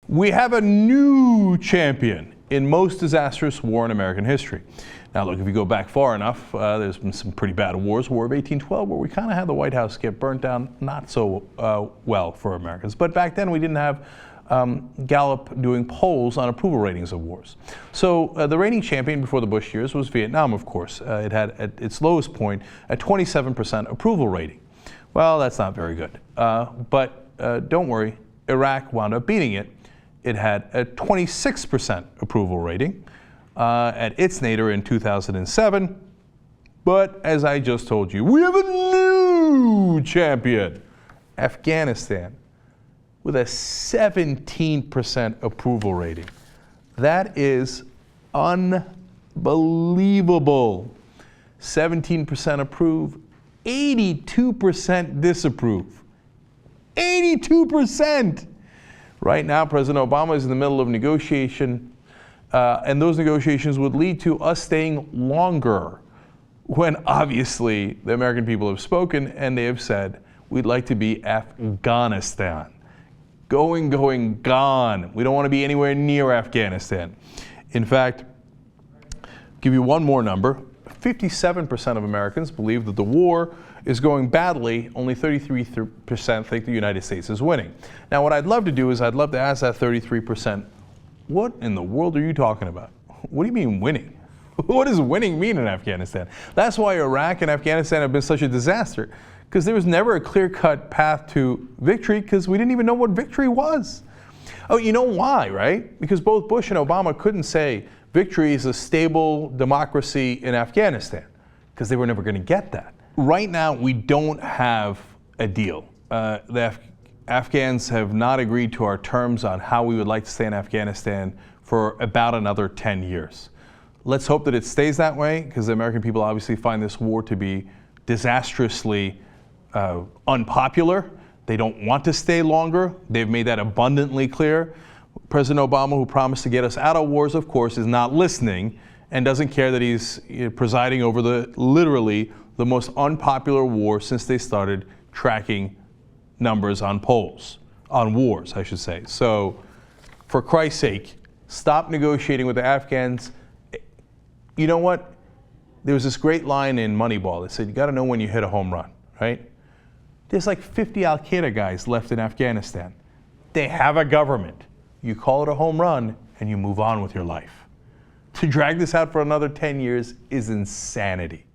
We have a new champion in most disastrous war in American history. Now look, if you go back far enough, there's been some pretty bad wars. War of 1812, where we kind of had the White House get burnt down, not so well for Americans. But back then we didn't have Gallup doing polls on approval ratings of wars. So the reigning champion before the Bush years was Vietnam, of course. It had at its lowest point a 27% approval rating. Well, that's not very good. But don't worry, Iraq wound up beating it. It had a 26% approval rating at its nadir in 2007. But as I just told you, we have a new champion, Afghanistan, with a 17% approval rating. That is unbelievable. 17% approve, 82% disapprove. 82%! Right now, President Obama is in the middle of negotiation, and those negotiations would lead to us staying longer, when obviously the American people have spoken and they have said, we'd like to be Afghanistan. Going, gone. We don't want to be anywhere near Afghanistan. In fact, give you one more number. 57% of Americans believe that the war is going badly. Only 33% think the United States is winning. Now, what I'd love to do is I'd love to ask that 33%, what in the world are you talking about? What do you mean winning? What does winning mean in Afghanistan? That's why Iraq and Afghanistan have been such a disaster, because there was never a clear-cut path to victory, because we didn't even know what victory was. Oh, you know why, right? Because both Bush and Obama couldn't say victory is a stable democracy in Afghanistan, because they were never going to get that. Right now, we don't have a deal. The Afghans have not agreed to our terms on how we would like to stay in Afghanistan for about another 10 years. Let's hope that it stays that way, because the American people obviously find this war to be disastrously unpopular. They don't want to stay longer. They've made that abundantly clear. President Obama, who promised to get us out of wars, of course, is not listening and doesn't care that he's presiding over literally the most unpopular war since they started tracking numbers on polls, on wars, I should say. So, for Christ's sake, stop negotiating with the Afghans. You know what? There was this great line in Moneyball that said, you got to know when you hit a home run, right? There's like 50 Al-Qaeda guys left in Afghanistan. They have a government. You call it a home run and you move on with your life. To drag this out for another 10 years is insanity.